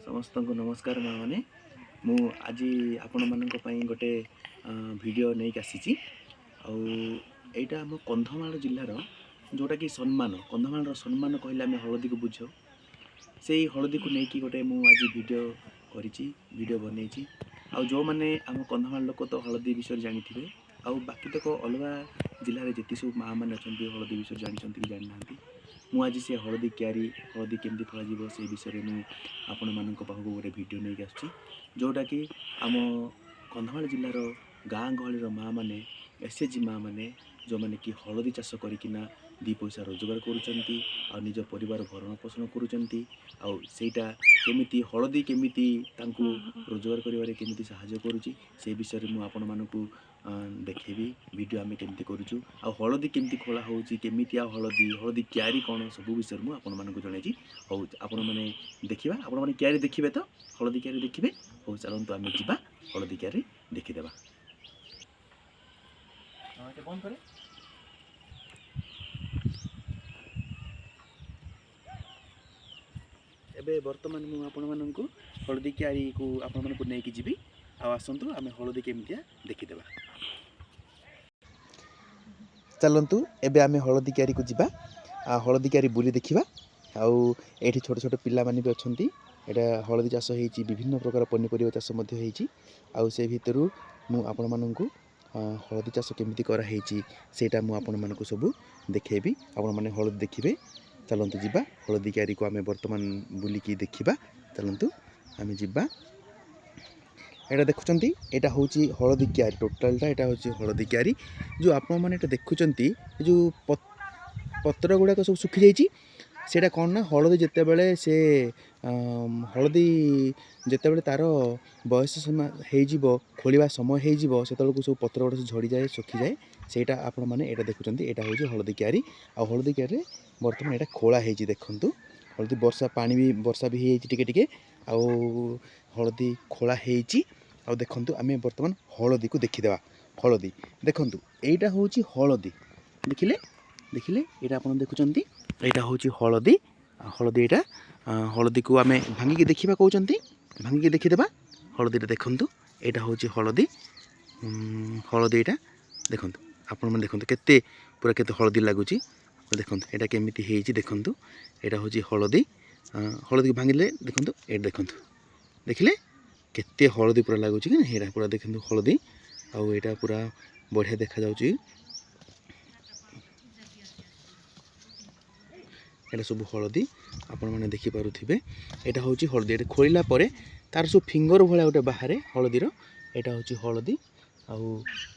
समस्त को नमस्कार माँ मैंने मु आज आपण मान गोटे वीडियो नहीं आसी आईटा आम कंधमाल जिलार जोटा कि सम्मान कंधमाल सम्मान कहले आम हलदी को बुझ से हलदी को लेकिन गोटे मुझे वीडियो वीडियो बनई जो मैंने आम कंधमाल लोक तो हलदी विषय जानी थे बाकी तक अलग जिले जिते सब माँ मैंने अच्छा हलदी विषय जानते कि जानी ना मु आज से हलदी क्यारी हलदी केमती फल से विषय में आपण मान पाखक गोटे वीडियो नहीं आसुच्छी जोटा कि आम कंधमाल जिलार गाँ गहली माँ मैंने एसएचजी माँ मैंने जो मैंने कि हलदी चाष करना दी पैसा रोजगार कर निज परिवार भरण पोषण करुँचा केमिति हलदी केमिति रोजगार करिवारे केमिति सहाय्य करुँची से विषय में आपण मानकु देखेबी वीडियो आम केमती करूँ आ हलदी केमती खोला होची केमिति हलदी हलदी क्यारी कौन सब विषय में आपण मानकु जणाई हो आपण माने देखिबा आपण माने क्यारी देखिबे तो हलदी क्यारी देखिबे हो चलंतु आम जीवा हलदी क्यारी देखिदेबा बंद करे एबे वर्तमान मु आपण मानकु हलदी क्यारी को आपण मानकु नेकी जीबी आ आसंतु आम हलदी केमतिया देखिदेबा चलतु एबे आम हलदी क्यारी को जीवा हलदी क्यारी बुली देखिबा आउ एठी छोट छोट पिला माने भी अछंती एटा हलदी चाष होईची विभिन्न प्रकार पनीपरिया चाष मध्ये होईची आउ से भितरु मु आपण मानकु हलदी चाष केमती करा हेची सेटा मु आपण मानकु सब देखेबी आपण माने हलदी देखिबे चलतु जीवा हलदी क्यारी को आम वर्तमान बुलिकी देखिबा चलतु आम जीवा एटा देखुचंती एटा होची हलदी क्यारी टोटालटा एटा होची हलदी क्यारी जो आपण माने एटा देखुचंती जो पत्र गुडा सब सुखी जाइची सेटा कौन ना हलदी जिते बड़े से हलदी जिते बड़े तार बयस हो खोलिया समय हो से सब पत्र गुड़ा झड़ी जाए सुखी जाए सेटा आपण माने एटा देखुचंती एटा होची हलदी क्यारी आ हलदी क्यारी वर्तमान एटा खोला हेची देखंतु हलदी वर्षा पानी भी वर्षा भी हेची टिके टिके आ हलदी खोला हेची आ देखंतु आमे वर्तमान हलदी को देखिदेवा हलदी देखंतु एटा होची हलदी देखिले देखिले एटा आपण देखुचंती एटा होची हलदी हलदी एटा हलदी को आमे भांगी देखिबा कहउचंती भांगी देखिदेबा हलदी देखंतु एटा होची हलदी हलदी एटा देखंतु आपण मन देखंतु केते पूरा केते हलदी लागुची देखंतु एटा केमिति हेची देखंतु एटा होची हलदी हलदी भांगिले देखंतु एटा देखंतु देखिले केते हलदी पूरा लागुची कि हेरा पूरा देखंतु हलदी आ एटा पूरा बढ़िया देखा जाउची एटा सब हलदी आपण माने देखि पारुथिबे एटा होची हलदी एटा खोलिला परे तार सब फिंगर भला गोटे बाहर हलदीर एटा होची हलदी आउ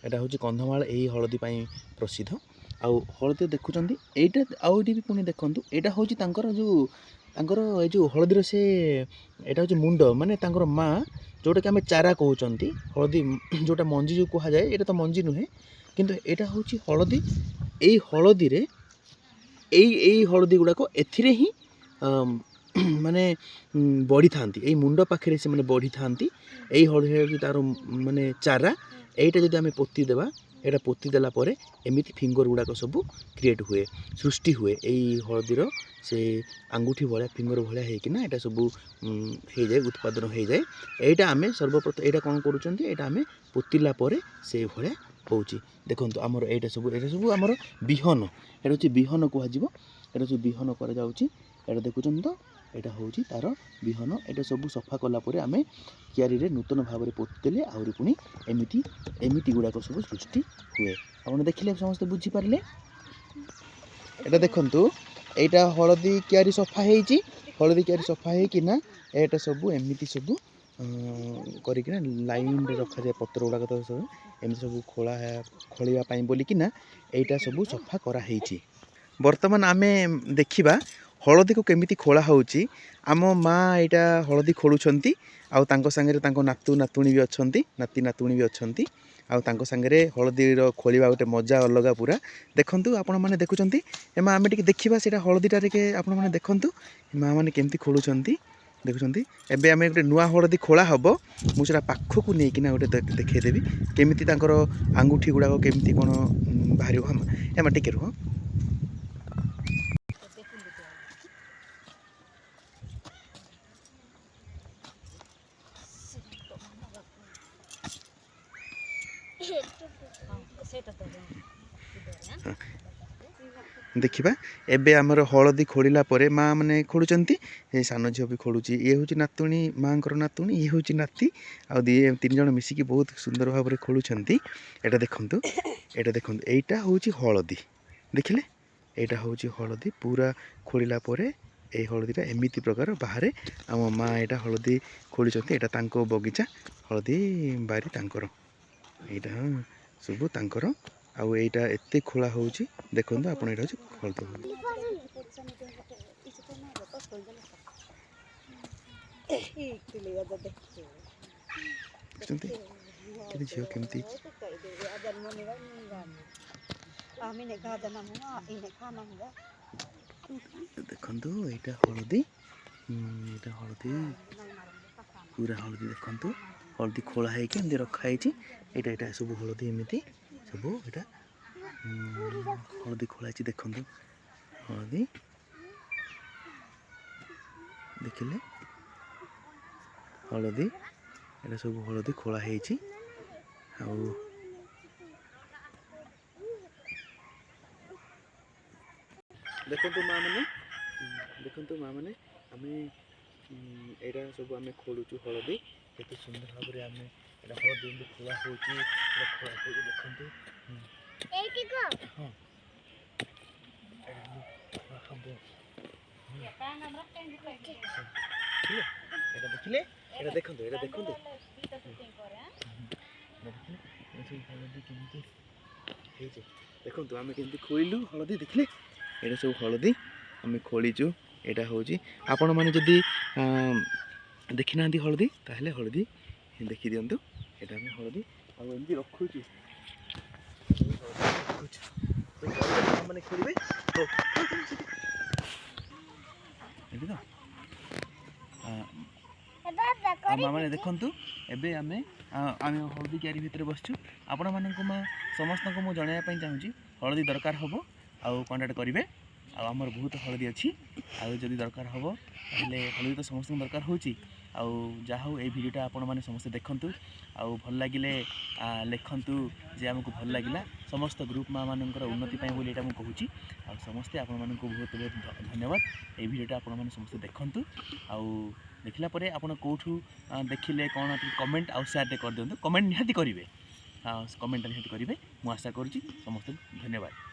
एटा होची कंधमाल एही हलदी पई प्रसिद्ध आउ हलदी देखुचंदी एटा आउडी भी पुनी देखंतु एटा होची तांकर जो हलदीर से एटा होची मुंड माने तांकर माँ जोटा कि आम चारा कहउचंती हलदी जोटा मंजी जो कहा जाए एटा तो मंजी नुहे किंतु एटा होची हलदी एही हलदी रे एई हलदी गुड़ाक एथिरे ही माने बढ़ी थांती एई मुंड पाखे से माने बढ़ी थांती एई हलदी तार माने चारा एटा जदि आमे पोती देबा एटा पोती देला परे एमिति फिंगर गुड़ाक सब क्रिएट हुए सृष्टि हुए एई हलदीर से आंगुठी भाया फिंगर भाया होना एटा सब हो जाए उत्पादन हो जाए एटा आमे सर्वप्रथम एटा कौन करुचंती एटा आमे पोतिला परे से भाया होची देखंतु हमर एटा सब हमर बिहन एटा होची बिहन कुहा जिवो एटा सब बिहन कर जाउची एटा देखुचन तो एटा होची तार बिहन एटा सब सफा कला परे आमे क्यारी रे नूतन भाव में पोतिले आउरी पुनी एमिति एमिति गुडाक सब सृष्टि हुए आपण देखिले समस्त बुझी पारले एटा देखंतु एटा हलदी क्यारी सफा हेची हलदी क्यारी सफा हे कि ना एटा सब एमिति सब करिकिना लाइन रे रखा जाए पत्र गुड़ाक तो सब एमती सब खोलिया पाई बोली कि ना एटा सब सफा करा हेची वर्तमान आमे देखिबा हलदी को केमिति खोला होची आम माँ एटा हलदी खोलुछंती आउ तांको संगे तांको नातू नातुणी भी अछंती नाती नातुणी भी अछंती आउ तांको संगे हलदीर खोलिबा गोटे मजा अलगा पूरा देखंतु आपण माने देखुचंती एमा आमे टिके देखिबा सेटा हलदीटा रे आपण माने देखंतु माँ माने केमिति खोलुछंती देखुचंती एबे आमे गोटे नुआ हलदी खोला हबो मु सेटा पाखकु नै किना गोटे देखै देबी केमिति तांकर आंगुठी गुडा केमिति कोन बाहरियो हम एमा टिके रुह ଦେଖିବା ଏବେ ଆମର ହଳଦୀ ଖୋଳିଲା ପରେ ମା ମାନେ ଖୋଳୁଛନ୍ତି ଏ ସାନ ଝିଅ ବି ଖୋଳୁଛି ଇଏ ହେଉଛି ନାତୁଣୀ ମାଙ୍କର ନାତୁଣୀ ଇଏ ହେଉଛି ନାତି ଆଉ ତିନି ଜଣ ମିଶିକି ବହୁତ ସୁନ୍ଦର ଭାବରେ ଖୋଳୁଛନ୍ତି ଏଇଟା ଦେଖନ୍ତୁ ଏଇଟା ହେଉଛି ହଳଦୀ ଦେଖିଲେ ଏଇଟା ହେଉଛି ହଳଦୀ ପୁରା ଖୋଳିଲା ପରେ এই ହଳଦୀଟା ଏମିତି ପ୍ରକାର ବାହାରେ ଆମ ମା ଏଇଟା ହଳଦୀ ଖୋଳିଛନ୍ତି ଏଇଟା ତାଙ୍କ ବଗିଚା ହଳଦୀ ବାରି ତାଙ୍କର ଏଇଟା ସବୁ ତାଙ୍କର ଆଉ ଏଇଟା ଏତେ ଖୋଳା ହେଉଛି ଦେଖନ୍ତୁ ଆପଣ ଏଇଟା ହେଉଛି ହଳଦୀ ଦେଖୁଛନ୍ତି କେତେ ଝିଅ କେମିତି ଦେଖନ୍ତୁ ଏଇଟା ହଳଦୀ ପୁରା ହଳଦୀ ଦେଖନ୍ତୁ ହଳଦୀ ଖୋଳା ହେଇକି ଏମିତି ରଖା ହେଇଛି ଏଇଟା ସବୁ ହଳଦୀ ଏମିତି ସବୁ ଏଇଟା ହଳଦୀ ଖୋଳା ହେଇଛି ଦେଖନ୍ତୁ ହଳଦୀ ଦେଖିଲେ ହଳଦୀ ଏଇଟା ସବୁ ହଳଦୀ ଖୋଳା ହେଇଛି ଆଉ ଦେଖନ୍ତୁ ମା ମାନେ ଆମେ ଏଇଟା ସବୁ ଆମେ ଖୋଳୁଛୁ ହଳଦୀ କେତେ ସୁନ୍ଦର ଭାବରେ ଆମେ ଏଇଟା ହଳଦୀ ଏମିତି ଖୋଳା ହେଉଛି ଦେଖନ୍ତୁ ହଁ ଏଇଟା ଦେଖିଲେ ଏଇଟା ଦେଖନ୍ତୁ ହଳଦୀ କେମିତି ହେଇଛି ଦେଖନ୍ତୁ ଆମେ କେମିତି ଖୋଳିଲୁ ହଳଦୀ ଦେଖିଲେ ଏଇଟା ସବୁ ହଳଦୀ ଆମେ ଖୋଳିଛୁ ଏଇଟା ହେଉଛି ଆପଣମାନେ ଯଦି ଦେଖିନାହାନ୍ତି ହଳଦୀ ତାହେଲେ ହଳଦୀ ଦେଖିଦିଅନ୍ତୁ ଏଇଟା ଆମେ ହଳଦୀ ଆଉ ଏମିତି ରଖୁଛୁ ମାନେ ଖୋଳିବେ ମାନେ ଦେଖନ୍ତୁ ଏବେ ଆମେ ହଳଦୀ କିଆରି ଭିତରେ ବସିଛୁ ଆପଣମାନଙ୍କୁ ସମସ୍ତଙ୍କୁ ମୁଁ ଜଣାଇବା ପାଇଁ ଚାହୁଁଛି ହଳଦୀ ଦରକାର ହେବ ଆଉ କଣ୍ଟାକ୍ଟ କରିବେ ଆଉ ଆମର ବହୁତ ହଳଦୀ ଅଛି ଆଉ ଯଦି ଦରକାର ହେବ ତାହେଲେ ହଳଦୀ ତ ସମସ୍ତଙ୍କୁ ଦରକାର ହେଉଛି ଆଉ ଯାହା ହଉ ଏଇ ଭିଡ଼ିଓଟା ଆପଣମାନେ ସମସ୍ତେ ଦେଖନ୍ତୁ ଆଉ ଭଲ ଲାଗିଲେ ଲେଖନ୍ତୁ ଯେ ଆମକୁ ଭଲ ଲାଗିଲା ସମସ୍ତ ଗ୍ରୁପ୍ ମାନଙ୍କର ଉନ୍ନତି ପାଇଁ ବୋଲି ଏଇଟା ମୁଁ କହୁଛି ଆଉ ସମସ୍ତେ ଆପଣମାନଙ୍କୁ ବହୁତ ଧନ୍ୟବାଦ ଏଇ ଭିଡ଼ିଓଟା ଆପଣମାନେ ସମସ୍ତେ ଦେଖନ୍ତୁ ଆଉ ଦେଖିଲା ପରେ ଆପଣ କେଉଁଠୁ ଦେଖିଲେ କ'ଣ ଟିକେ କମେଣ୍ଟ ଆଉ ସେୟାରଟେ କରିଦିଅନ୍ତୁ କମେଣ୍ଟ ନିହାତି କରିବେ କମେଣ୍ଟଟା ନିହାତି କରିବେ ମୁଁ ଆଶା କରୁଛି ସମସ୍ତଙ୍କୁ ଧନ୍ୟବାଦ।